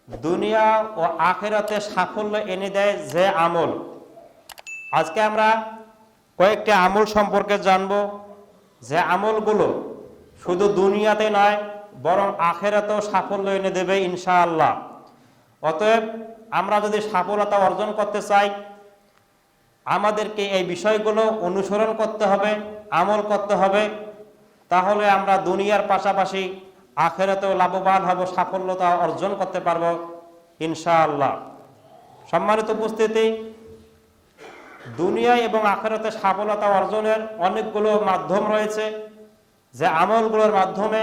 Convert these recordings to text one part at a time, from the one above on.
দুনিয়া ও আখিরাতে সাফল্য এনে দেয় যে আমল। আজকে আমরা কয়েকটি আমল সম্পর্কে জানব, যে আমলগুলো শুধু দুনিয়াতে নয় বরং আখিরাতেও সাফল্য এনে দেবে ইনশাআল্লাহ। অতএব আমরা যদি সফলতা অর্জন করতে চাই, আমাদেরকে এই বিষয়গুলো অনুসরণ করতে হবে, আমল করতে হবে। তাহলে আমরা দুনিয়ার পাশাপাশি আখিরাতেও লাভবান হব, সাফল্যতা অর্জন করতে পারবো ইনশাআল্লাহ। সম্মানিত উপস্থিতি, দুনিয়া এবং আখিরাতে সফলতা অর্জনের অনেকগুলো মাধ্যম রয়েছে, যে আমলগুলোর মাধ্যমে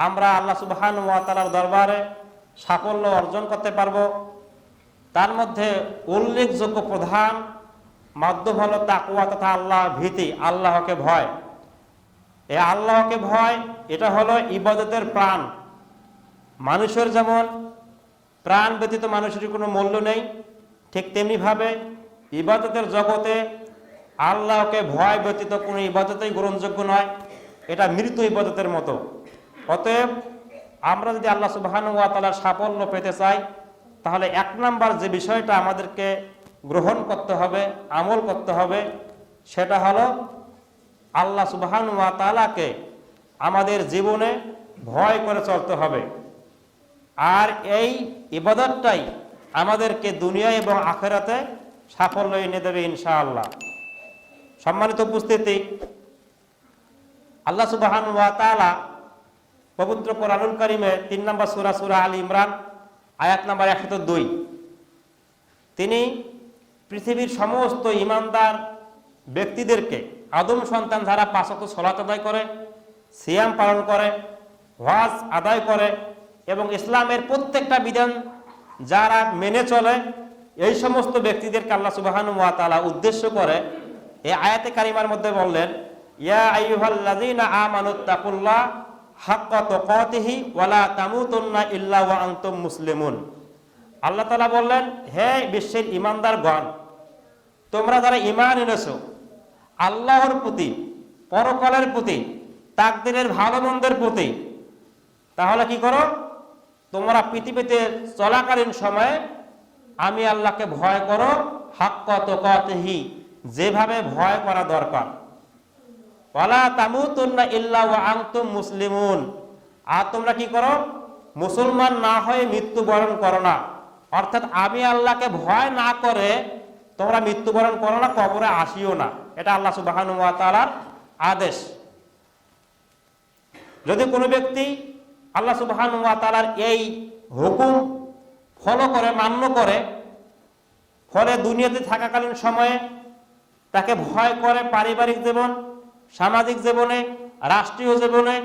আমরা আল্লাহ সুবহানাহু ওয়া তাআলার দরবারে সাফল্য অর্জন করতে পারবো। তার মধ্যে উল্লেখযোগ্য প্রধান মাধ্যম হলো তাকওয়া তথা আল্লাহ ভীতি, আল্লাহকে ভয়। এই আল্লাহকে ভয় এটা হলো ইবাদতের প্রাণ। মানুষের যেমন প্রাণ ব্যতীত মানুষের কোনো মূল্য নেই, ঠিক তেমনিভাবে ইবাদতের জগতে আল্লাহকে ভয় ব্যতীত কোনো ইবাদতেই গ্রহণযোগ্য নয়, এটা মৃত ইবাদতের মতো। অতএব আমরা যদি আল্লাহ সুবহানাহু ওয়া তাআলার সাফল্য পেতে চাই, তাহলে এক নাম্বার যে বিষয়টা আমাদেরকে গ্রহণ করতে হবে, আমল করতে হবে, সেটা হলো আল্লাহ সুবহানাহু ওয়া তাআলাকে আমাদের জীবনে ভয় করে চলতে হবে। আর এই ইবাদতটাই আমাদেরকে দুনিয়া এবং আখিরাতে সাফল্য এনে দেবে ইনশাআল্লাহ। সম্মানিত উপস্থিতি, আল্লাহ সুবহানাহু ওয়া তাআলা পবিত্র কোরআনুল কারীমে ৩ নম্বর সূরা সূরা আল ইমরান আয়াত নম্বর ১০২ তিনি পৃথিবীর সমস্ত ঈমানদার ব্যক্তিদেরকে, আদম সন্তান যারা ৫ ওয়াক্ত সালাত আদায় করে, সিয়াম পালন করে, হজ আদায় করে এবং ইসলামের প্রত্যেকটা বিধান যারা মেনে চলে, এই সমস্ত ব্যক্তিদেরকে আল্লাহ সুবহানাহু ওয়া তাআলা উদ্দেশ্য করে এই আয়াতে কারিমার মধ্যে বললেন, ইয়া আইয়ুহাল্লাযীনা আমানুত্তাকুল্লাহ হাক্কা তুকাতিহি ওয়া লা তামুতুন্না ইল্লা ওয়া আনতুম মুসলিমুন। আল্লাহ তাআলা বললেন, হে বিশ্বের ঈমানদারগণ, তোমরা যারা ঈমান এনেছো আল্লাহর প্রতি, পরকালের প্রতি, তাকদীরের ভালো মন্দের প্রতি, তাহলে কি করো? তোমরা পৃথিবীতে চলাকালীন সময়ে আমি আল্লাহকে ভয় করো, হাক্কা তুকাতিহি, যেভাবে ভয় করা দরকার। ওয়ালা তামুতুন্না ইল্লা ওয়া আনতুম মুসলিমুন, আর তোমরা কি করো? মুসলমান না হয়ে মৃত্যুবরণ করো না। অর্থাৎ আমি আল্লাহকে ভয় না করে তোমরা মৃত্যুবরণ করো না, কবরে আসিও না। এটা আল্লাহ সুবহানাহু ওয়া তাআলার আদেশ। যদি কোনো ব্যক্তি আল্লাহ সুবহানাহু ওয়া তাআলার এই হুকুম ফলো করে, মান্য করে, ফলে দুনিয়াতে থাকাকালীন সময়ে তাকে ভয় করে পারিবারিক জীবন, সামাজিক জীবনে, রাষ্ট্রীয় জীবনে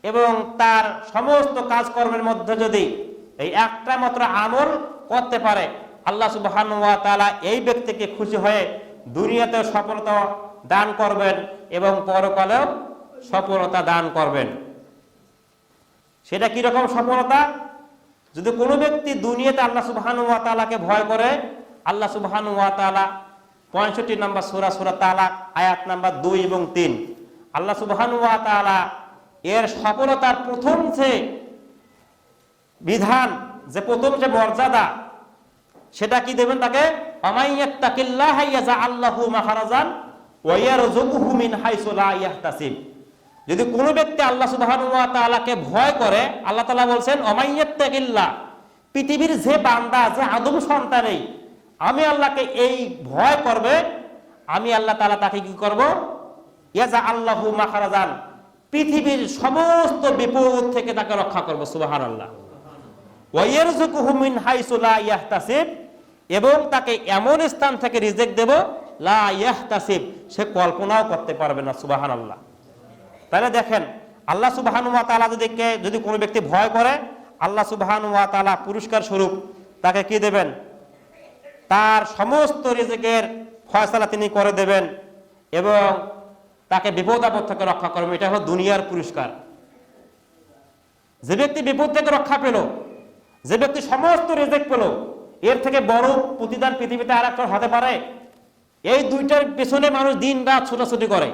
এবং তার সমস্ত কাজকর্মের মধ্যে যদি এই একটা মাত্র আমল করতে পারে, আল্লাহ সুবহানাহু ওয়া তাআলা এই ব্যক্তিকে খুশি হয়ে দুনিয়াতেও সফলতা দান করবেন এবং পরকালেও সফলতা দান করবেন। সেটা কি রকম সফলতা? যদি কোনো ব্যক্তি দুনিয়াতে আল্লাহ সুবহানাহু ওয়া তাআলাকে ভয় করে, আল্লাহ সুবহানাহু ওয়া তাআলা ৬৫ নম্বর সূরা সূরা তালাক আয়াত নাম্বার ২ এবং ৩ আল্লাহ সুবহানাহু ওয়া তাআলা এর সফলতার প্রথম যে বিধান, যে প্রথম যে মর্যাদা, সেটা কি দেবেন তাকে? আমাইয়াত্তাকিল্লাহা ইয়াজআল লাহু মাখরাজান ওয়া ইয়ারযুকুহু মিন হাইসু লা ইয়াহতাসিব। যদি কোনো ব্যক্তি আল্লাহ সুবহানাহু ওয়া তাআলাকে ভয় করে, আল্লাহ তাআলা বলছেন আমাইয়াত্তাকিল্লাহ, পৃথিবীর যে বান্দা, যে আদম সন্তানেই আমি আল্লাহকে এই ভয় করবে, আমি আল্লাহ তাআলা তাকে কি করব? ইয়াজআল লাহু মাখরাজান, পৃথিবীর সমস্ত বিপদ থেকে তাকে রক্ষা করব। সুবহানাল্লাহ। ওয়া ইয়ারযুকুহু মিন হাইসু লা ইয়াহতাসিব, এবং তাকে এমন স্থান থেকে রিজিক দেব লা ইয়াহতাসিব, সে কল্পনাও করতে পারবে না। সুবহানাল্লাহ। তাহলে দেখেন, আল্লাহ সুবহানাহু ওয়া তাআলা যদি কোনো ব্যক্তি ভয় করে, আল্লাহ সুবহানাহু ওয়া তাআলা পুরস্কার স্বরূপ তাকে কি দেবেন? তার সমস্ত রিজিকের ফয়সালা তিনি করে দেবেন এবং তাকে বিপদ আপদ থেকে রক্ষা করবেন। এটা হলো দুনিয়ার পুরস্কার। যে ব্যক্তি বিপদ থেকে রক্ষা পেল, যে ব্যক্তি সমস্ত রিজিক পেল, এর থেকে বড় প্রতিদান পৃথিবীতে আর একটা হতে পারে? এই দুইটার পেছনে মানুষ দিন রাত ছোটাছুটি করে,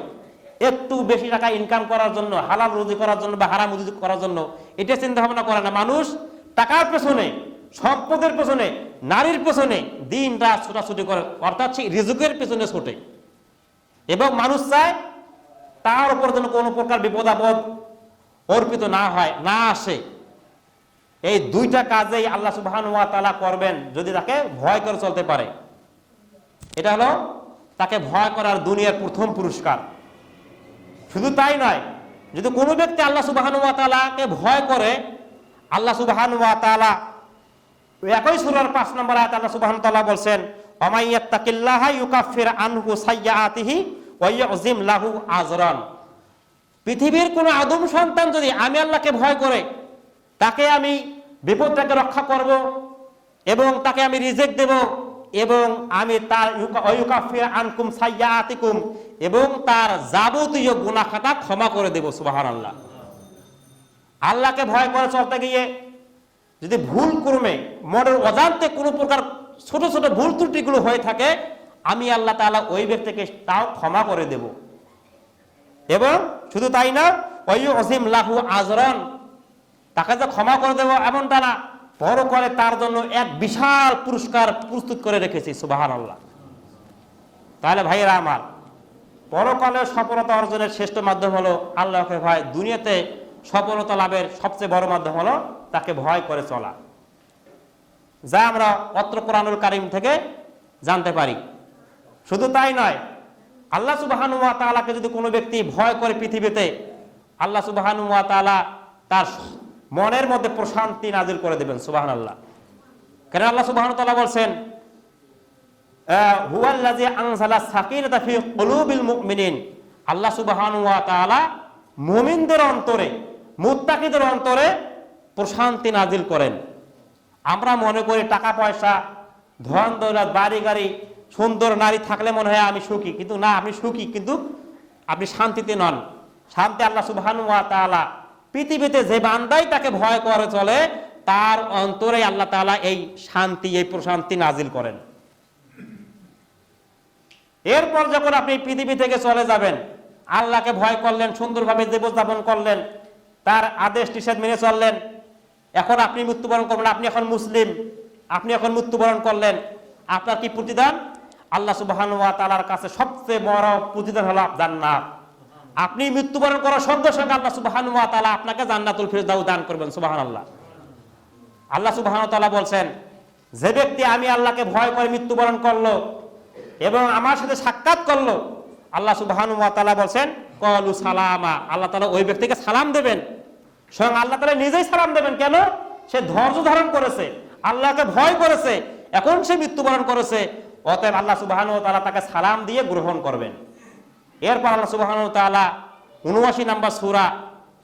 একটু বেশি টাকা ইনকাম করার জন্য, হালাল রুজি করার জন্য বা হারাম রুজি করার জন্য। এটা চিন্তা ভাবনা করে না। মানুষ টাকার পেছনে সম্পদের পেছনে, নারীর পেছনে দিন রাত ছোটাছুটি করে, অর্থাৎ সেই রিজুকের পেছনে ছোটে, এবং মানুষ চায় তার উপর যেন কোনো প্রকার বিপদ আপদ অর্পিত না হয়, না আসে। এই দুইটা কাজেই আল্লাহ সুবহানাহু ওয়া তাআলা করবেন যদি তাকে ভয় করে চলতে পারে। এটা হলো তাকে ভয় করার দুনিয়ার প্রথম পুরস্কার। শুধু তাই নয়, যদি কোনো ব্যক্তি আল্লাহ সুবহানাহু ওয়া তাআলাকে ভয় করে, আল্লাহ সুবহানাহু ওয়া তাআলা একই সূরার 5 নম্বর আয়াতে আল্লাহ সুবহানাহু ওয়া তাআলা বলছেন, ওয়া ইয়াত্তাকিল্লাহা ইউকাফির আনহু সাইয়্যাতিহি ওয়া ইউযিম লাহু আজরান। পৃথিবীর কোন আদম সন্তান যদি আমি আল্লাহকে ভয় করে, তাকে আমি বিপদ থেকে রক্ষা করব এবং তাকে আমি রিজিক দেব, এবং আমি তার ইউকাফির আনকুম সাইয়্যাতিকুম, এবং তার যাবতীয় গুনাহ খাতা ক্ষমা করে দেব। সুবহানাল্লাহ। আল্লাহকে ভয় করে চলতে গিয়ে যদি ভুল ক্রমে মনের অজান্তে কোনো প্রকার ছোট ছোট ভুল ত্রুটিগুলো হয়ে থাকে, আমি আল্লাহ তাআলা ওই ব্যক্তিকে তাও ক্ষমা করে দেব। এবং শুধু তাই না, ওয়ায়ুযিম লাহু আজরান, তাকে যে ক্ষমা করে দেব এমনটা না, পরকালে তার জন্য এক বিশাল পুরস্কার প্রস্তুত করে রেখেছি। সুবহানাল্লাহ। তাহলে ভাইয়েরা আমার, পরকালে সফলতা অর্জনের শ্রেষ্ঠ মাধ্যম হলো আল্লাহকে ভয়। দুনিয়াতে সফলতা লাভের সবচেয়ে বড় মাধ্যম হলো তাকে ভয় করে চলা, যা আমরা অত্র কোরআনুল কারীম থেকে জানতে পারি। শুধু তাই নয়, আল্লাহ সুবহানাহু ওয়া তাআলাকে যদি কোনো ব্যক্তি ভয় করে পৃথিবীতে, আল্লাহ সুবহানাহু ওয়া তাআলা তার মনের মধ্যে প্রশান্তি নাজিল করে দেবেন। সুবহানাল্লাহ। কারণ আল্লাহ সুবহানাহু ওয়া তাআলা বলছেন, হুয়াল্লাযী আনজালা সাকিনাতা ফি কুলুবিল মুমিনিন। আল্লাহ সুবহানাহু ওয়া তাআলা মুমিনদের অন্তরে, মুত্তাকিদের অন্তরে প্রশান্তি নাজিল করেন। আমরা মনে করি টাকা পয়সা, ধন দৌলত, বাড়ি গাড়ি, সুন্দর নারী থাকলে মনে হয় আমি সুখী, কিন্তু না, আপনি সুখী কিন্তু আপনি শান্তিতে নন। শান্তি আল্লাহ সুবহানাহু ওয়া তাআলা পৃথিবীতে যে বান্দাই তাকে ভয় করে চলে, তার অন্তরে আল্লাহ তাআলা এই শান্তি, এই প্রশান্তি নাজিল করেন। এরপর যখন আপনি পৃথিবী থেকে চলে যাবেন, আল্লাহকে ভয় করলেন, সুন্দরভাবে জীবনযাপন করলেন, তার আদেশ নিষেধ মেনে চললেন, এখন আপনি মৃত্যুবরণ করবেন, আপনি এখন মুসলিম, আপনি এখন মৃত্যুবরণ করলেন, আপনার কি প্রতিদান? আল্লাহ সুবহানাহু ওয়া তাআলার কাছে সবচেয়ে বড় প্রতিদান হলো জান্নাত। আপনি মৃত্যুবরণ করার সঙ্গে সঙ্গে আল্লাহ সুবহানাহু ওয়া তাআলা আপনাকে জান্নাতুল ফিরদাউস দান করবেন। সুবহানাল্লাহ। আল্লাহ সুবহানাহু ওয়া তাআলা বলছেন, যে ব্যক্তি আমি আল্লাহকে ভয় করে মৃত্যুবরণ করলো এবং আমার সাথে সাক্ষাৎ করলো, আল্লাহ সুবহানাহু ওয়া তাআলা বলছেন, ক্বালু সালামা। আল্লাহ তাআলা ওই ব্যক্তিকে সালাম দেবেন, স্বয়ং আল্লাহ তাআলা নিজেই সালাম দেবেন। কেন? সে ধৈর্য ধারণ করেছে, আল্লাহকে ভয় করেছে, এখন সে মৃত্যুবরণ করেছে, অতএব আল্লাহ সুবহানাহু ওয়া তাআলা তাকে সালাম দিয়ে গ্রহণ করবেন। এরপর আল্লাহ সুবহানাহু ওয়া তাআলা ৭৯ নম্বর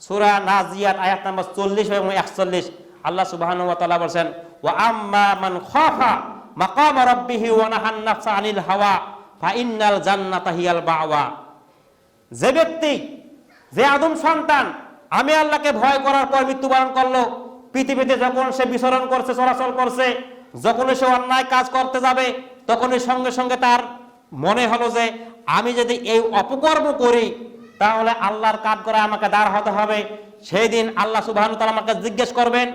সূরা নাজিয়াত আয়াত নম্বর ৪০ এবং ৪১, আল্লাহ সুবহানাহু ওয়া তাআলা বলেন, ওয়া আম্মা মান খাফা মাকাম রাব্বিহি ওয়া নাহান নাফসা আনিল হাওয়া ফাইন্নাল জান্নাতা হিয়াল মাওয়া। যে ব্যক্তি, যে আদম সন্তান আমি আল্লাহকে ভয় করার পর মৃত্যুবরণ করলো, পৃথিবীতে যখন সে বিচরণ করছে, চলাচল করছে, যখন সে অন্যায় কাজ করতে যাবে, তখনই সঙ্গে সঙ্গে তার মনে হলো যে আমি যদি এই অপকর্ম করি তাহলে আল্লাহর কাঠগড়ায় আমাকে দাঁড় হতে হবে। সেই দিন আল্লাহ সুবহানাহু ওয়া তাআলা আমাকে জিজ্ঞেস করবেন,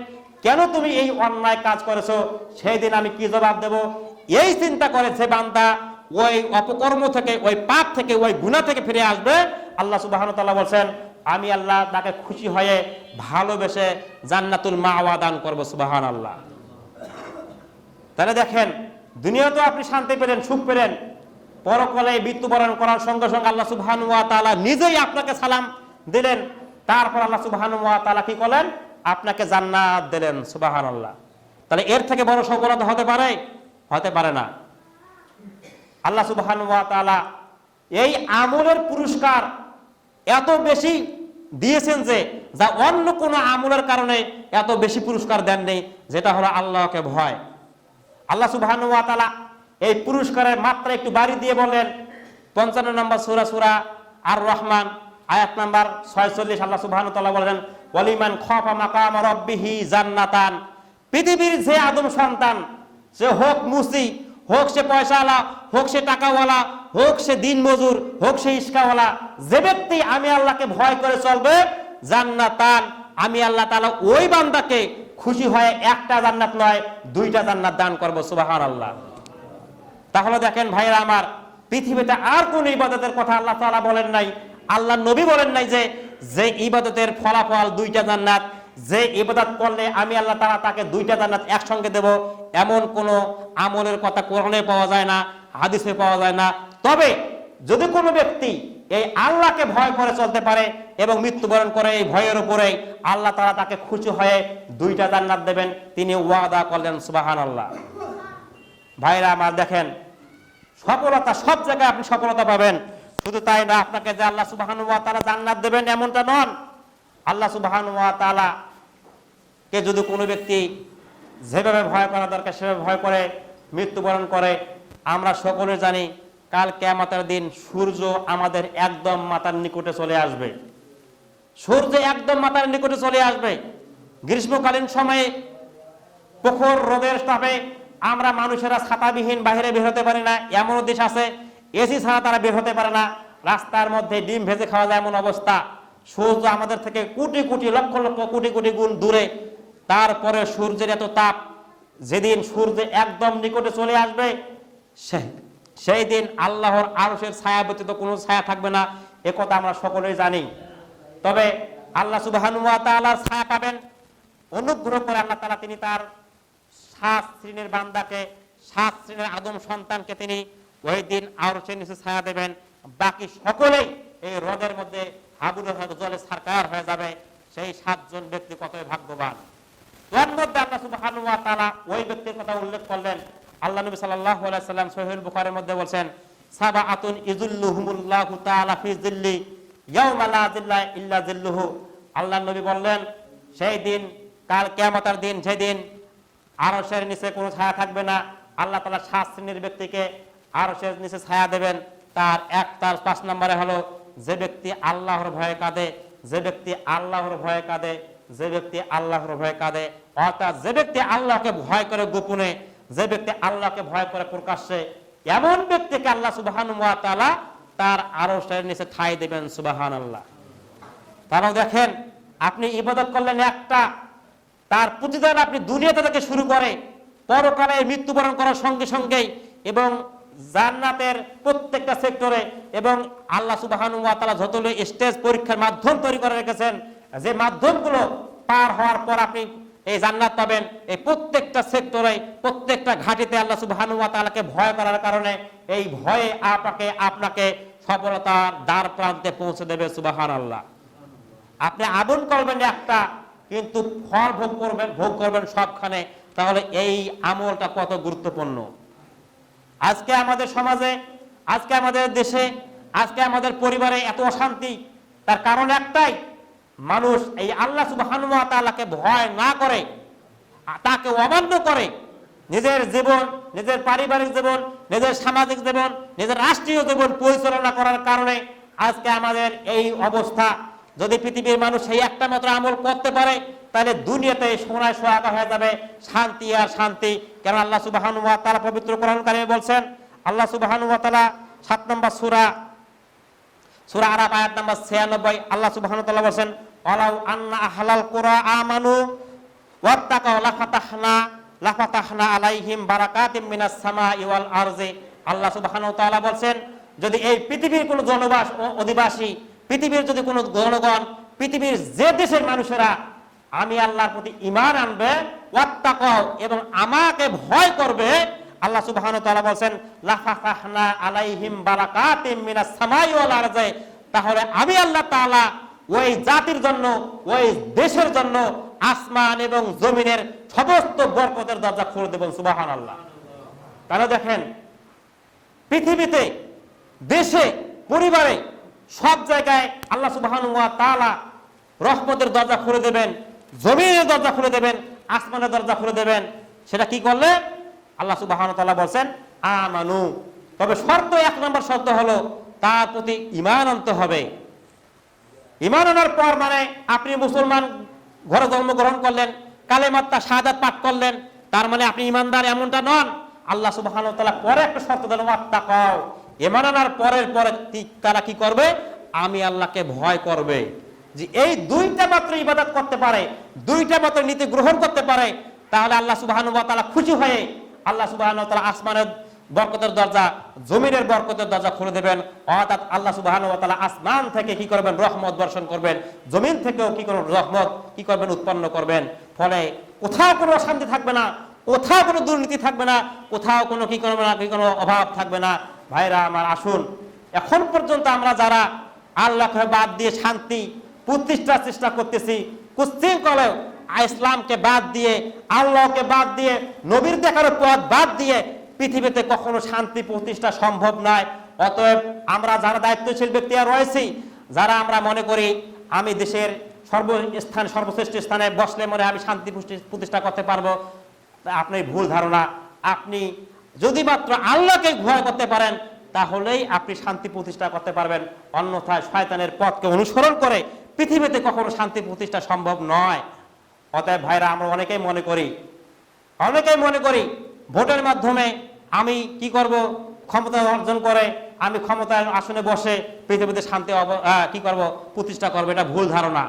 কেন তুমি এই অন্যায় কাজ করেছো? সেই দিন আমি কি জবাব দেব? এই চিন্তা করে সে বান্দা ওই অপকর্ম থেকে, ওই পাপ থেকে, ওই গুনাহ থেকে ফিরে আসবে। আল্লাহ সুবহানাহু ওয়া তাআলা বলেন, আমি আল্লাহ তাকে খুশি হয়ে ভালোবেসে জান্নাতুল মাওয়া দান করব। সুবহানাল্লাহ। তাহলে দেখেন, দুনিয়াতে আপনি শান্তি পেলেন, সুখ পেলেন, পরকালে মৃত্যুবরণ করার সঙ্গে সঙ্গে আল্লাহ সুবহানাহু ওয়া তাআলা নিজেই আপনাকে সালাম দিলেন। তারপর আল্লাহ সুবহানাহু ওয়া তাআলা কি করলেন? আপনাকে জান্নাত দিলেন। সুবহানাল্লাহ। তাহলে এর থেকে বড় সফলতা হতে পারে? হতে পারে না। আল্লাহ সুবহানাহু ওয়া তাআলা এই আমলের পুরস্কার এত বেশি দিয়েছেন যে যা অন্য কোনো আমলের কারণে এত বেশি পুরস্কার দেননি, যেটা হলো আল্লাহকে ভয়। আল্লাহ সুবহানাহু ওয়া তাআলা এই পুরস্কারের মাত্রা একটু বাড়ি দিয়ে বলেন ৫৫ নম্বর সূরা আর রহমান আয়াত নাম্বার ৪৬। আল্লাহ সুবহানাহু ওয়া তাআলা বলেন, ওয়ালিমান খাফা মাকাম রাব্বিহি জান্নাতান। পৃথিবীর যে আদম সন্তান, সে হোক মুসি, হোক সে পয়সাওয়ালা, হোক সে টাকাওয়ালা, হোক সে দিন মজুর, হোক সে ইস্কাওয়ালা, যে ব্যক্তি আমি আল্লাহকে ভয় করে চলবে, জান্নাতান, আমি আল্লাহ তাআলা ওই বান্দাকে খুশি হয়ে একটা জান্নাত নয় 2টা জান্নাত দান করব সুবহানাল্লাহ। তাহলে দেখেন ভাইরা আমার, পৃথিবীতে আর কোন ইবাদতের কথা আল্লাহ তাআলা বলেন নাই, আল্লাহ নবী বলেন নাই যে ইবাদতের ফলাফল 2টা জান্নাত, যে ইবাদত করলে আমি আল্লাহ তাআলা তাকে 2টা জান্নাত একসঙ্গে দেব, এমন কোন আমলের কথা কোরআনে পাওয়া যায় না, হাদিসে পাওয়া যায় না। তবে যদি কোনো ব্যক্তি এই আল্লাহকে ভয় করে চলতে পারে এবং মৃত্যুবরণ করে এই ভয়ের উপরে, আল্লাহ তাআলা তাকে খুশি হয়ে 2টা জান্নাত দেবেন, তিনি ওয়াদা করলেন সুবহানাল্লাহ। ভাইরা আমার দেখেন, সফলতা সব জায়গায় আপনি সফলতা পাবেন, শুধু তাই না আপনাকে যে আল্লাহ সুবহানাহু ওয়া তাআলা জান্নাত দেবেন এমনটা নন। আল্লাহ সুবহানাহু ওয়া তাআলা কে যদি কোনো ব্যক্তি যেভাবে ভয় করা দরকার সেভাবে ভয় করে মৃত্যুবরণ করে, আমরা সকলে জানি কাল কিয়ামতের দিন সূর্য আমাদের একদম মাথার নিকটে চলে আসবে। সূর্য একদম মাথার নিকটে চলে আসবে। গ্রীষ্মকালীন সময়ে প্রখর রোদের তাপে আমরা মানুষেরা ছাতাবিহীন বাইরে বের হতে পারি না, এমন দেশ আছে এসি ছাড়া তারা বের হতে পারে না, রাস্তার মধ্যে ডিম ভেজে খাওয়া যায় এমন অবস্থা। সূর্য আমাদের থেকে কোটি কোটি লক্ষ লক্ষ কোটি কোটি গুণ দূরে, তারপরে সূর্যের এত তাপ, যেদিন সূর্য একদম নিকটে চলে আসবে সেই দিন আল্লাহর আরশের ছায়া ব্যতীত কোনো ছায়া থাকবে না, একথা আমরা সকলেই জানি। তবে আল্লাহ সুবহানাহু ওয়া তাআলার ছায়া পাবেন অনুগ্রহ করে আল্লাহ তাআলা, তিনি তার 7 শ্রেণীর বান্দাকে, 7 শ্রেণীর আদম সন্তানকে তিনি ওই দিন আরশের নিচে ছায়া দেবেন। বাকি সকলেই এই রোদের মধ্যে হাবুডুবু জলে ছারকার হয়ে যাবে। সেই 7 জন ব্যক্তি কতই ভাগ্যবান। এর মধ্যে আল্লাহ সুবহানাহু ওয়া তাআলা ওই ব্যক্তির কথা উল্লেখ করলেন। আল্লাহ নবী সাল্লাল্লাহু আলাইহি সাল্লাম সহিহুল বুখারীর মধ্যে বলেন, সাবাআতুন ইযুল্লুহুমুল্লাহু তাআলা ফি যিল্লি ইয়াওমা লা যিল্লা ইল্লা যিল্লুহু। আল্লাহ নবী বললেন, সেই দিন কাল কিয়ামতের দিন, যেদিন আরশের নিচে কোনো ছায়া থাকবে না, আল্লাহ তাআলা 7 শ্রেণীর ব্যক্তিকে আরশের নিচে ছায়া দেবেন। তার 5 নম্বরে হলো যে ব্যক্তি আল্লাহর ভয়ে কাঁদে, যে ব্যক্তি আল্লাহর ভয়ে কাঁদে, যে ব্যক্তি আল্লাহর ভয়ে কাঁদে, অর্থাৎ যে ব্যক্তি আল্লাহকে ভয় করে গোপনে, যে ব্যক্তি আল্লাহকে ভয় করে প্রকাশ্যে, এমন ব্যক্তিকে আল্লাহ সুবহানাহু ওয়া তাআলা তার আরশের নিচে ঠাঁই দেবেন সুবহানাল্লাহ। তারাও দেখেন, আপনি ইবাদত করলেন একটা, তার প্রতিদান আপনি দুনিয়াতে থেকে শুরু করে পরকালে মৃত্যুবরণ করার সঙ্গে সঙ্গেই এবং জান্নাতের প্রত্যেকটা সেক্টরে, এবং আল্লাহ সুবহানাহু ওয়া তাআলা যতগুলো স্টেজ পরীক্ষার মাধ্যম তৈরি করে রেখেছেন, যে মাধ্যমগুলো পার হওয়ার পর আপনি এই জান্নাত পাবেন, এই প্রত্যেকটা সেক্টরে প্রত্যেকটা ঘাটিতে আল্লাহ সুবহানাহু ওয়া তাআলাকে ভয় করার কারণে এই ভয়ে আপনাকে সফলতার দ্বার প্রান্তে পৌঁছে দেবে সুবহানাল্লাহ। আপনি আগুন করবেন একটা, কিন্তু ফল ভোগ করবেন সবখানে। তাহলে এই আমলটা কত গুরুত্বপূর্ণ। আজকে আমাদের সমাজে, আজকে আমাদের দেশে, আজকে আমাদের পরিবারে এত অশান্তি, তার কারণ একটাই, মানুষ এই আল্লাহ সুবহানাহু ওয়া তাআলাকে ভয় না করে, তাকে অমান্য করে নিজের জীবন, নিজের পারিবারিক জীবন, নিজের সামাজিক জীবন, নিজের রাষ্ট্রীয় জীবন পরিচালনা করার কারণে আজকে আমাদের এই অবস্থা। যদি পৃথিবীর মানুষ এই একটা মাত্র আমল করতে পারে, তাহলে দুনিয়াতে সোনায় সোহাগা হয়ে যাবে, শান্তি আর শান্তি। কারণ আল্লাহ সুবহানাহু ওয়া তাআলা পবিত্র কোরআন কারিমে বলছেন, আল্লাহ সুবহানাহু ওয়া তাআলা 7 নম্বর সূরা আরাফ আয়াত নম্বর 96, আল্লাহ সুবহানাহু ওয়া তাআলা বলেন, ওয়ালাউ আন্না আহলাল কুরা আমানু ওয়াত্তাকাউ লাফাতাহনা আলাইহিম বারাকাতিম মিনাস সামাই ওয়াল আরজি। আল্লাহ সুবহানাহু ওয়া তাআলা বলেন, যদি এই পৃথিবীর কোনো জনবাস অধিবাসী, পৃথিবীর যদি কোনো জনগণ, পৃথিবীর যে দেশের মানুষেরা আমি আল্লাহর প্রতি ঈমান আনবে, ওয়াত্তাকাউ এবং আমাকে ভয় করবে, আল্লাহ সুবহানাহু ওয়া তাআলা বলেন, লাফাতাহনা আলাইহিম বারাকাতিম মিনাস সামাই ওয়াল আরজি। তাহলে আমি আল্লাহ তাআলা ওই জাতির জন্য, ওই দেশের জন্য আসমান এবং জমিনের সমস্ত বরকতের দরজা খুলে দেবেন সুবহানাল্লাহ। তাহলে দেখেন, পৃথিবীতে, দেশে, পরিবারে, সব জায়গায় আল্লাহ সুবহানাহু ওয়া তাআলা রহমতের দরজা খুলে দেবেন, জমিনের দরজা খুলে দেবেন, আসমানের দরজা খুলে দেবেন। সেটা কি করলে? আল্লাহ সুবহানাহু ওয়া তাআলা বলেন আমানু। তবে শর্ত, 1 নম্বর শর্ত হলো তার প্রতি ঈমান আনতে হবে। ঈমান আনার পর মানে আপনি মুসলমান ঘরে জন্মগ্রহণ করলেন, কালেমাত শাহাদাত পাঠ করলেন, তার মানে আপনি ঈমানদার এমনটা নন। আল্লাহ সুবহানাহু ওয়া তাআলা পরে একটা শর্ত দিলেন, ওয়াত্তাকাউ। ঈমান আনার পরে তারা কি করবে? আমি আল্লাহকে ভয় করবে। যে এই দুইটা মাত্র ইবাদত করতে পারে, দুইটা মাত্র নীতি গ্রহণ করতে পারে, তাহলে আল্লাহ সুবহানাহু ওয়া তাআলা খুশি হয়ে আল্লাহ সুবহানাহু ওয়া তাআলা আসমানের বরকতের দরজা, জমিনের বরকতের দরজা খুলে দেবেন। অর্থাৎ আল্লাহ সুবহানাহু ওয়া তাআলা আসমান থেকে কি করবেন? রহমত বর্ষণ করবেন। জমিন থেকেও কি করবেন? রহমত কি করবেন? উৎপন্ন করবেন। ফলে কোথাও কোনো অশান্তি থাকবে না, কোথাও কোনো দুর্নীতি থাকবে না, কোথাও কোনো কি করবে না, কি কোনো অভাব থাকবে না। ভাইরা আমার, আসুন, এখন পর্যন্ত আমরা যারা আল্লাহকে বাদ দিয়ে শান্তি প্রতিষ্ঠার চেষ্টা করতেছি, কুশৃঙ্খলে ইসলামকে বাদ দিয়ে, আল্লাহকে বাদ দিয়ে, নবীর দেখানো পথ বাদ দিয়ে পৃথিবীতে কখনো শান্তি প্রতিষ্ঠা সম্ভব নয়। অতএব আমরা যারা দায়িত্বশীল ব্যক্তি রয়েছি, যারা আমরা মনে করি আমি দেশের সর্বশ্রেষ্ঠ স্থানে বসলে মনে আমি শান্তি প্রতিষ্ঠা করতে পারবো, আপনি ভুল ধারণা। আপনি যদি মাত্র আল্লাহকে ভয় করতে পারেন তাহলেই আপনি শান্তি প্রতিষ্ঠা করতে পারবেন। অন্যথায় শয়তানের পথকে অনুসরণ করে পৃথিবীতে কখনো শান্তি প্রতিষ্ঠা সম্ভব নয়। অতএব ভাইরা, আমরা অনেকেই মনে করি ভোটের মাধ্যমে আমি কি করব? ক্ষমতা অর্জন করে আমি ক্ষমতার আসনে বসে পৃথিবীতে শান্তি কি করব? প্রতিষ্ঠা করবো। এটা ভুল ধারণা।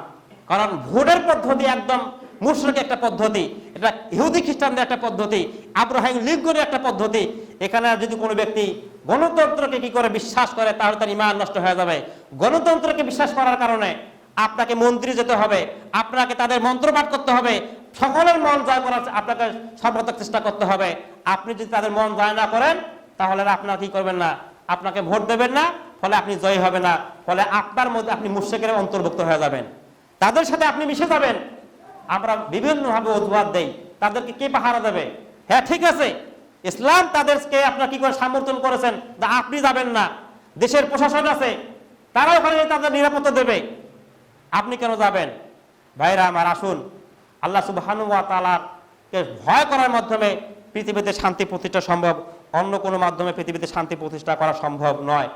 কারণ ভোটের পদ্ধতি একদম মুশরিক একটা পদ্ধতি, এটা ইহুদি খ্রিস্টানদের একটা পদ্ধতি, আব্রাহাম লিঙ্কনের একটা পদ্ধতি। এখানে যদি কোনো ব্যক্তি গণতন্ত্রকে কি করে বিশ্বাস করে তাহলে তার ঈমান নষ্ট হয়ে যাবে। গণতন্ত্রকে বিশ্বাস করার কারণে আপনাকে মন্ত্রী যেতে হবে, আপনাকে তাদের মন্ত্রপাঠ করতে হবে, সকলের মন জয় করার আপনাকে সর্বাত্মক চেষ্টা করতে হবে। আপনি যদি তাদের মন জয় না করেন তাহলে আপনারা কি করবেন না? আপনাকে ভোট দেবেন না, ফলে আপনি জয়ী হবে না। ফলে আপনার মধ্যে আপনি মুশরিকের অন্তর্ভুক্ত হয়ে যাবেন, তাদের সাথে আপনি মিশে যাবেন। আমরা বিভিন্নভাবে অজুহাত দেই, তাদেরকে কে পাহারা দেবে? হ্যাঁ, ঠিক আছে, ইসলাম তাদেরকে আপনার কি করে সমর্থন করেছেন, আপনি যাবেন না। দেশের প্রশাসন আছে, তারা ওখানে তাদের নিরাপত্তা দেবে, আপনি কেন যাবেন? ভাইরা আমার, আসুন, আল্লাহ সুবহানাহু ওয়া তাআলাকে ভয় করার মাধ্যমে পৃথিবীতে শান্তি প্রতিষ্ঠা সম্ভব, অন্য কোনো মাধ্যমে পৃথিবীতে শান্তি প্রতিষ্ঠা করা সম্ভব নয়।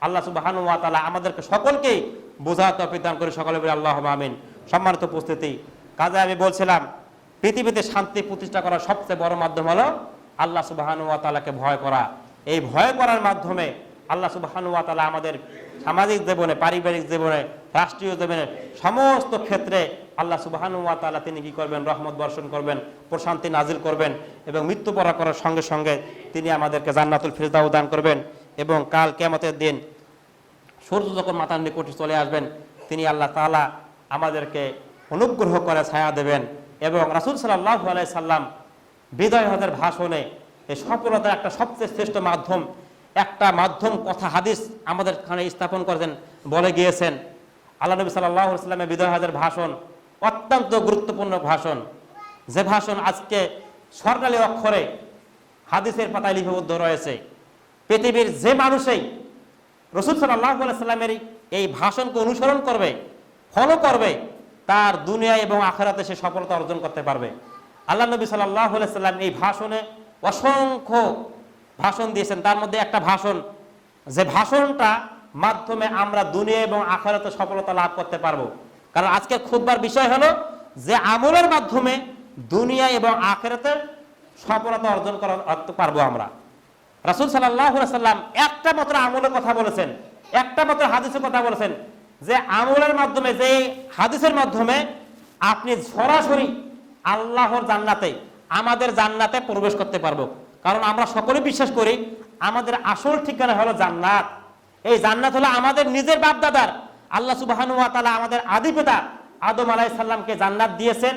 আল্লাহ সুবহানাহু ওয়া তাআলা আমাদেরকে সকলকেই বোঝার তৌফিক দান করে। সকলে বলি আল্লাহুম্মা আমিন। সম্মানিত উপস্থিতি, কাজে আমি বলছিলাম পৃথিবীতে শান্তি প্রতিষ্ঠা করার সবচেয়ে বড় মাধ্যম হলো আল্লাহ সুবহানাহু ওয়া তাআলাকে ভয় করা। এই ভয় করার মাধ্যমে আল্লাহ সুবহানাহু ওয়া তাআলা আমাদের সামাজিক জীবনে, পারিবারিক জীবনে, রাষ্ট্রীয় জীবনে, সমস্ত ক্ষেত্রে আল্লাহ সুবহানাহু ওয়া তাআলা তিনি কি করবেন? রহমত বর্ষণ করবেন, প্রশান্তি নাজিল করবেন, এবং মৃত্যুবরণ করার সঙ্গে সঙ্গে তিনি আমাদেরকে জান্নাতুল ফিরদাউস দান করবেন। এবং কাল কিয়ামতের দিন সূর্য যখন মাথার নিকটে চলে আসবেন, তিনি আল্লাহ তাআলা আমাদেরকে অনুগ্রহ করে ছায়া দেবেন। এবং রাসূল সাল্লাল্লাহু আলাইহি সাল্লাম বিদায় হজের ভাষণে এই সফলতার একটা সবচেয়ে শ্রেষ্ঠ মাধ্যম কথা হাদিস আমাদের এখানে স্থাপন করেছেন, বলে গিয়েছেন। আল্লাহ নবী সাল্লাল্লাহু আলাইহি সাল্লামের বিদায় হজের ভাষণ অত্যন্ত গুরুত্বপূর্ণ ভাষণ, যে ভাষণ আজকে স্বর্ণালী অক্ষরে হাদিসের পাতায় লিপিবদ্ধ রয়েছে। পৃথিবীর যে মানুষই রাসূল সাল্লাল্লাহু আলাইহি সাল্লামের এই ভাষণকে অনুসরণ করবে, ফলো করবে, তার দুনিয়া এবং আখিরাতে সে সফলতা অর্জন করতে পারবে। আল্লাহ নবী সাল্লাল্লাহু আলাইহি সাল্লাম এই ভাষণে অসংখ্য ভাষণ দিয়েছেন। তার মধ্যে একটা ভাষণ, যে ভাষণটা মাধ্যমে আমরা দুনিয়া এবং আখিরাতে সফলতা লাভ করতে পারবো। কারণ আজকে খুতবার বিষয় হলো যে আমলের মাধ্যমে দুনিয়া এবং আখিরাতে সফলতা অর্জন করতে পারবো আমরা। রাসূল সাল্লাল্লাহু আলাইহি সাল্লাম একটা মাত্র আমলের কথা বলেছেন, একটা মাত্র হাদিসের কথা বলেছেন, যে আমলের মাধ্যমে, যে হাদিসের মাধ্যমে আপনি সরাসরি আল্লাহর জান্নাতে, আমাদের জান্নাতে প্রবেশ করতে পারবো। কারণ আমরা সকলে বিশ্বাস করি আমাদের আসল ঠিকানা হলো জান্নাত। এই জান্নাত হলো আমাদের নিজের বাপ দাদার। আল্লাহ সুবহানাহু ওয়া তাআলা আমাদের আদি পিতা আদম আলাইহিস সালামকে জান্নাত দিয়েছেন,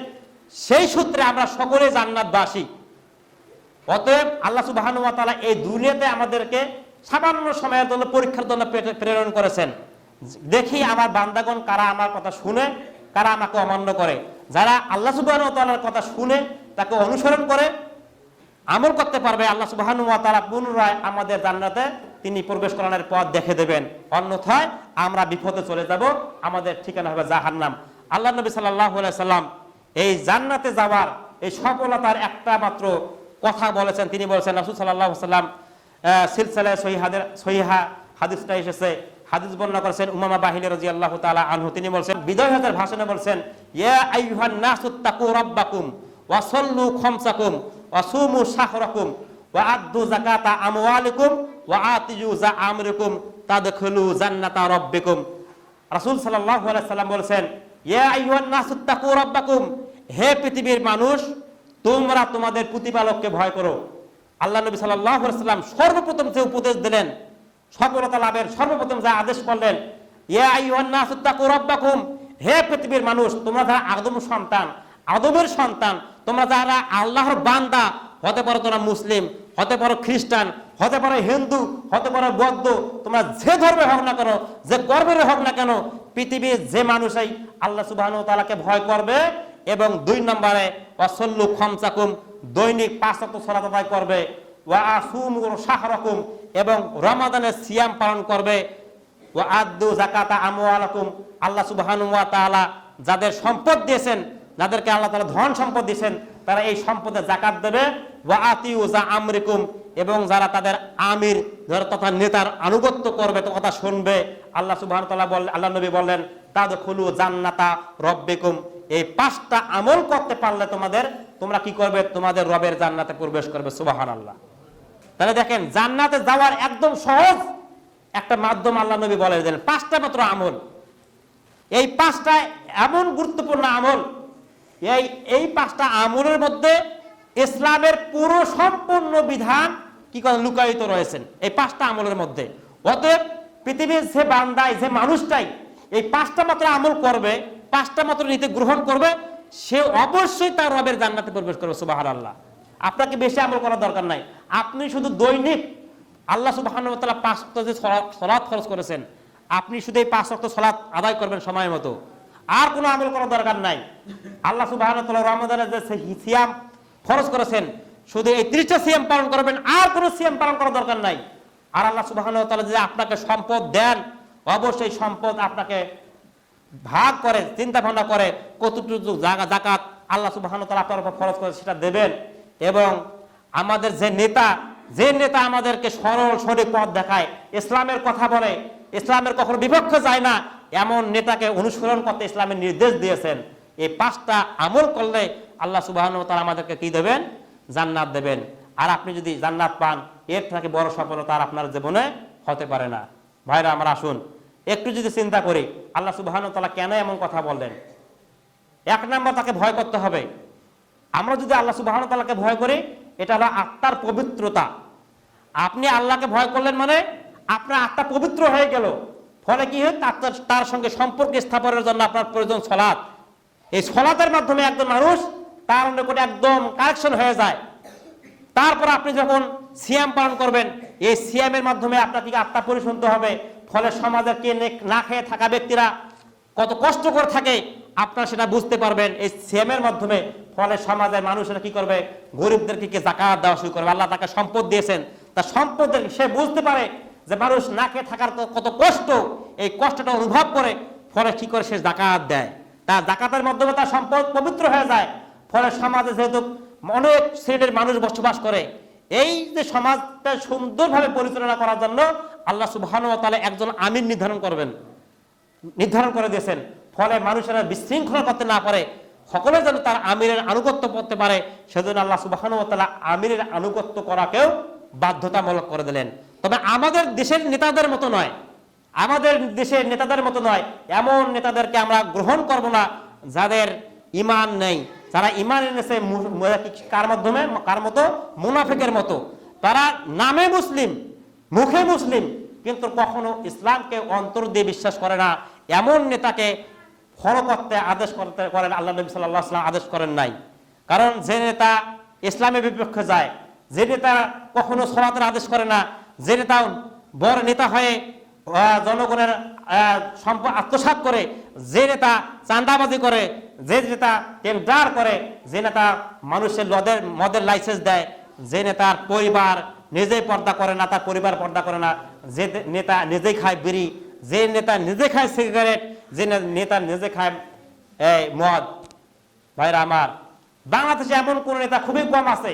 সেই সূত্রে আমরা সকলে জান্নাতবাসী। অতএব আল্লাহ সুবহানাহু ওয়া তাআলা এই দুনিয়াতে আমাদেরকে সামান্য সময়ের জন্য পরীক্ষার জন্য প্রেরণ করেছেন। দেখি আমার বান্দাগণ কারা আমার কথা শুনে, কারা আমাকে অমান্য করে। যারা আল্লাহ সুবহানাহু ওয়া তাআলার কথা শুনে তাকে অনুসরণ করে আমল করতে পারবে, আল্লাহ সুবহানাহু ওয়া তাআলা পুনরায় আমাদের জান্নাতে তিনি প্রবেশ করানোর পথ দেখে দেবেন। অন্যথায় আমরা বিপদে চলে যাব, আমাদের ঠিকানা হবে জাহান্নাম। আল্লাহ নবী সাল্লাল্লাহু আলাইহি সাল্লাম এই জান্নাতে যাওয়ার এই সফলতার একটা মাত্র কথা বলেছেন। তিনি বলেছেন, রাসূল সাল্লাল্লাহু আলাইহি সাল্লাম সিলসিলায়ে সহিহা হাদিসটা এসেছে, হাদিস বর্ণনা করেছেন উমামা বাহিনী রাদিয়াল্লাহু তাআলা আনহু। তিনি বলেছেন, বিদায় হজের ভাষণে বলেছেন, ইয়া আইয়ুহান নাসুত্তাকু রাব্বাকুম ওয়া সাল্লু খামসাকুম ওয়া সুমু শাহরাকুম ওয়া আদ্দু যাকাতা আমওয়ালিকুম ওয়া আতিয়ু জাআমরিকুম তাদখুলু জান্নাতা রাব্বিকুম। রাসূল সাল্লাল্লাহু আলাইহি সাল্লাম বলেছেন, ইয়া আইয়ুহান নাসু তাকু রাব্বাকুম, হে পৃথিবীর মানুষ, তোমরা তোমাদের প্রতিপালককে ভয় করো। আল্লাহ নবী সাল্লাল্লাহু আলাইহি সাল্লাম সর্বপ্রথম যে উপদেশ দিলেন, সফলতা লাভের সর্বপ্রথম যে আদেশ করলেন, ইয়া আইয়ুহান নাসু তাকু রাব্বাকুম, হে পৃথিবীর মানুষ, তোমরা যারা আদম সন্তান, আদমের সন্তান, তোমরা যারা আল্লাহর বান্দা, হতে পারো তোমরা মুসলিম, হতে পারো খ্রিস্টান, হতে পারো হিন্দু, হতে পারো বৌদ্ধ, তোমরা যে ধর্মের হোক না কেন, যে গর্বের হোক না কেন, পৃথিবীর যে মানুষই আল্লাহ সুবহানাহু ওয়া তাআলাকে ভয় করবে এবং 2 নম্বরে ওয়াসাল্লু খামসাকুম, দৈনিক 5 ওয়াক্ত সালাত আদায় করবে, ওয়া আসুমু শাহরাকুম, এবং রমাদানের সিয়াম পালন করবে, ওয়া আদ্দু যাকাতা আমওয়ালাকুম, আল্লাহ সুবহানাহু ওয়া তাআলা যাদের সম্পদ দিয়েছেন, যাদেরকে আল্লাহ তাআলা ধন সম্পদ দিয়েছেন, তারা এই সম্পদের যাকাত দেবে, ওয়া আতিউ যা আমরিকুম, এবং যারা তাদের আমির তথা নেতার আনুগত্য করবে, তো কথা শুনবে। আল্লাহ সুবহানাহু ওয়া তাআলা বলেন, আল্লাহ নবী বললেন, তাদখুলু জান্নাতা রাব্বিকুম, এই 5টা আমল করতে পারলে তোমরা কি করবে? তোমাদের রবের জান্নাতে প্রবেশ করবে। সুবহানাল্লাহ। তাহলে দেখেন, জান্নাতে যাওয়ার একদম সহজ একটা মাধ্যম আল্লাহ নবী বলে দেন, 5টা মাত্র আমল। এই 5টা এমন গুরুত্বপূর্ণ আমল, এই 5টা আমলের মধ্যে ইসলামের পুরো সম্পূর্ণ বিধান কি করে লুকায়িত রয়েছেন এই 5টা আমলের মধ্যে। অতএব পৃথিবীর যে বান্দায়, যে মানুষটাই এই 5টা মাত্র আমল করবে, 5টা মাত্র নীতি গ্রহণ করবে, সে অবশ্যই তার রবের জান্নাতে প্রবেশ করবে। সুবহানাল্লাহ। আপনাকে বেশি আমল করার দরকার নাই। আপনি শুধু দৈনিক আল্লাহ সুবহানাহু ওয়া তাআলা 5 ওয়াক্ত যে সালাত ফরজ করেছেন, আপনি শুধু এই 5 ওয়াক্ত সালাত আদায় করবেন সময় মতো, আর কোনো আমল করার দরকার নাই। আল্লাহ সুবহানাহু ওয়া তাআলা রমাদানের যে সিয়াম ফরজ করেছেন, শুধু এই 30টা সিয়াম পালন করবেন, আর কোনো সিয়াম পালন করার দরকার নাই। আর আল্লাহ সুবহানাহু ওয়া তাআলা যে আপনাকে সম্পদ দেন, অবশ্যই সম্পদ আপনাকে ভাগ করে চিন্তা ভাবনা করে কতটুকু যাকাত আল্লাহ সুবহানাহু ওয়া তাআলা আপনার উপর ফরজ করে সেটা দেবেন। এবং আমাদের যে নেতা আমাদেরকে সরল সঠিক পথ দেখায়, ইসলামের কথা বলে, ইসলামের কখনো বিপক্ষে যায় না, এমন নেতাকে অনুসরণ করতে ইসলামের নির্দেশ দিয়েছেন। এই 5টা আমল করলে আল্লাহ সুবহানাহু ওয়া তাআলা আমাদেরকে কি দেবেন? জান্নাত দেবেন। আর আপনি যদি জান্নাত পান, এর থেকে বড় সফলতা আর আপনার জীবনে হতে পারে না। ভাইরা আমার, আসুন একটু যদি চিন্তা করি, আল্লাহ সুবহানাহু ওয়া তাআলা কেন এমন কথা বললেন? 1 নম্বর, তাকে ভয় করতে হবে। আমরা যদি আল্লাহ সুবহানাহু ওয়া তাআলাকে ভয় করি, এটা হলো আত্মার পবিত্রতা। আপনি আল্লাহকে ভয় করলেন মানে আপনার আত্মা পবিত্র হয়ে গেল। ফলে কি হয়? তার সঙ্গে সম্পর্ক স্থাপনের জন্য আপনার প্রয়োজন সালাত। এই সালাতের মাধ্যমে একজন মানুষ তার নিকটে একদম কানেকশন হয়ে যায়। তারপর আপনি যখন সিয়াম পালন করবেন, এই সিয়ামের মাধ্যমে আপনাকে আত্মা পরিশুদ্ধ হবে। ফলে সমাজের কে না খেয়ে থাকা ব্যক্তিরা কত কষ্ট করে থাকে, আপনারা সেটা বুঝতে পারবেন এই সিয়ামের মাধ্যমে। ফলে সমাজের মানুষেরা কি করবে? গরিবদেরকে যাকাত দেওয়া শুরু করবে। আল্লাহ তাকে সম্পদ দিয়েছেন, তার সম্পদের সে বুঝতে পারে যে মানুষ না খেয়ে থাকার কত কষ্ট, এই কষ্টটা অনুভব করে। ফলে কি করে? সে যাকাত দেয়। তার যাকাতের মাধ্যমে তার সম্পদ পবিত্র হয়ে যায়। ফলে সমাজে যেহেতু অনেক শ্রেণীর মানুষ বসবাস করে, এই যে সমাজটা সুন্দরভাবে পরিচালনা করার জন্য আল্লাহ সুবহানাহু ওয়া তাআলা একজন আমির নির্ধারণ করে দিয়েছেন। ফলে মানুষেরা বিশৃঙ্খলা করতে না পারে, সকলে যেন তার আমিরের আনুগত্য করতে পারে, সেজন্য আল্লাহ সুবহানাহু ওয়া তাআলা আমিরের আনুগত্য করাকেও বাধ্যতামূলক করে দিলেন। তবে আমাদের দেশের নেতাদের মতো নয়, এমন নেতাদেরকে আমরা গ্রহণ করব না যাদের ঈমান নেই, যারা ঈমান এনেছে কার মতো? মুনাফিকের মতো। তারা নামে মুসলিম, মুখে মুসলিম, কিন্তু কখনো ইসলামকে অন্তর দিয়ে বিশ্বাস করে না। এমন নেতাকে ফলো করতে আদেশ করেন আল্লাহ নবী সাল্লাল্লাহু আলাইহি ওয়াসাল্লাম আদেশ করেন নাই। কারণ যে নেতা ইসলামের বিপক্ষে যায়, যে নেতা কখনো সালাতের আদেশ করে না, যে নেতা বড় নেতা হয়ে জনগণের সম্পদ আত্মসাৎ করে, যে নেতা চাঁদাবাজি করে, যে নেতা টেন্ডার করে, যে নেতা মানুষের মদের লাইসেন্স দেয়, যে নেতার পরিবার নিজেই পর্দা করে না, তার পরিবার পর্দা করে না, যে নেতা নিজেই খায় বিড়ি, যে নেতা নিজে খায় সিগারেট, যে নেতা নিজে খায় মদ। ভাইরা আমার, বাংলাদেশে এমন কোন নেতা খুবই কম আছে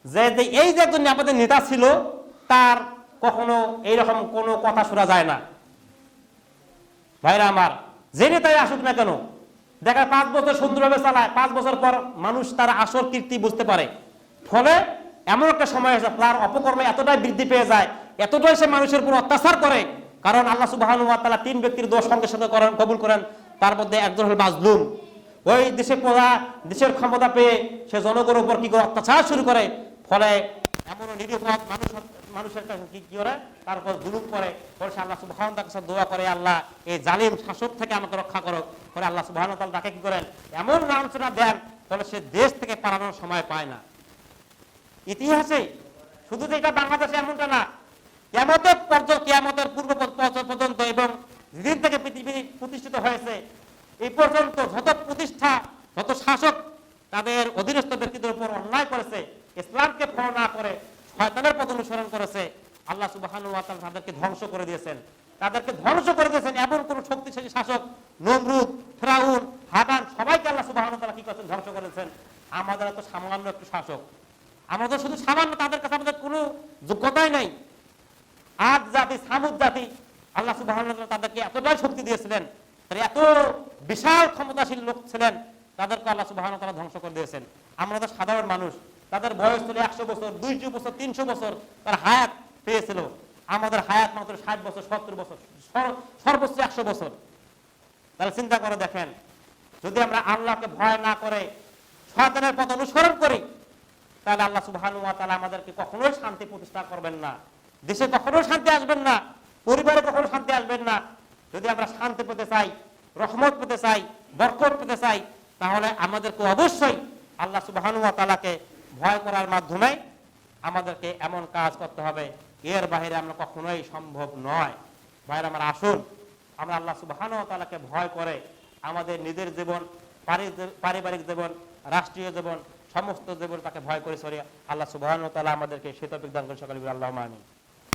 যে এই যে একজন আমাদের নেতা ছিল, তার কখনো এইরকম কোনো কথা শোনা যায় না। ভাইরা আমার, যে নেতাই আসুক না কেন, দেখা 5 বছর সুন্দরভাবে চালায়, 5 বছর পর মানুষ তার আসল কীর্তি বুঝতে পারে। ফলে এমন একটা সময় আছে তার অপকর্মে এতটাই বৃদ্ধি পেয়ে যায়, এতটাই সে মানুষের উপর অত্যাচার করে, কারণ আল্লাহ সুবহানাহু ওয়া তাআলা তিন ব্যক্তির দোয়া সঙ্গে সঙ্গে কবুল করেন। তার মধ্যে একজন হল মাজলুম, ওই দেশের ক্ষমতা পেয়ে সে জনগণের উপর কি করে অত্যাচার শুরু করে, ফলে এমন নিরীহ মানুষের কাছে কি করে তার উপর জুলুম করে, ফলে সে আল্লাহ সুবহানাহু ওয়া তাআলার কাছে দোয়া করে, আল্লাহ এই জালিম শাসক থেকে আমাকে রক্ষা করো। ফলে আল্লাহ সুবহানাহু ওয়া তাআলা তাকে কি করেন, এমন লাঞ্ছনা দেন, ফলে সে দেশ থেকে পালানোর সময় পায় না। ইতিহাসে শুধু যে এটা বাংলাদেশে এমনটা না, কিয়ামতের পূর্ব পর্যন্ত এবং যেদিন থেকে পৃথিবী প্রতিষ্ঠিত হয়েছে এই পর্যন্ত যত শাসক তাদের অধীনস্থ ব্যক্তিদের উপর অন্যায় করেছে, ইসলামকে ফলো না করে শয়তানের পথ অনুসরণ করেছে, আল্লাহ সুবহানাহু ওয়া তাআলা তাদেরকে ধ্বংস করে দিয়েছেন। এমন কোন শক্তিশালী শাসক নমরুদ, ফিরাউন, হামান সবাইকে আল্লাহ সুবহানাহু ওয়া তাআলা কি করেছেন, ধ্বংস করেছেন। আমাদের তো সামান্য একটু শাসক, আমাদের শুধু সামান্য, তাদের কাছে আমাদের কোনো যোগ্যতাই নাই। আদ জাতি, সামুদ জাতি, আল্লাহ সুবহানাহু ওয়া তাআলা তাদেরকে এতটাই শক্তি দিয়েছিলেন, তারা এত বিশাল ক্ষমতাশীল লোক ছিলেন, তাদেরকে আল্লাহ সুবহানাহু ওয়া তাআলা ধ্বংস করে দিয়েছেন। আমরা তো সাধারণ মানুষ, তাদের বয়স ছিল 100 বছর, 200 বছর, 300 বছর তার হায়াত পেয়েছিল। আমাদের হায়াত মাত্র 60 বছর, 70 বছর, সর্বোচ্চ 100 বছর। তাহলে চিন্তা করে দেখেন, যদি আমরা আল্লাহকে ভয় না করে শয়তানের পথ অনুসরণ করি, তাহলে আল্লাহ সুবহানাহু ওয়া তাআলা আমাদেরকে কখনোই শান্তি প্রতিষ্ঠা করবেন না, দেশে কখনোই শান্তি আসবেন না, পরিবারে কখনো শান্তি আসবেন না। যদি আমরা শান্তি পেতে চাই, রহমত পেতে চাই, বরকত পেতে চাই, তাহলে আমাদেরকে অবশ্যই আল্লাহ সুবহানাহু ওয়া তাআলাকে ভয় করার মাধ্যমে আমাদেরকে এমন কাজ করতে হবে, এর বাইরে আমরা কখনোই সম্ভব নয়। ভাইরা আমার, আসুন আমরা আল্লাহ সুবহানাহু ওয়া তাআলাকে ভয় করে আমাদের নিজের জীবন, পারিবারিক জীবন, রাষ্ট্রীয় জীবন, সমস্ত জীবন তাকে ভয় করে সরিয়ে আল্লাহ সুবহানাহু ওয়া তাআলা আমাদেরকে সেই তৌফিক দান করেন। সকলে আল্লাহুম্মা আমিন।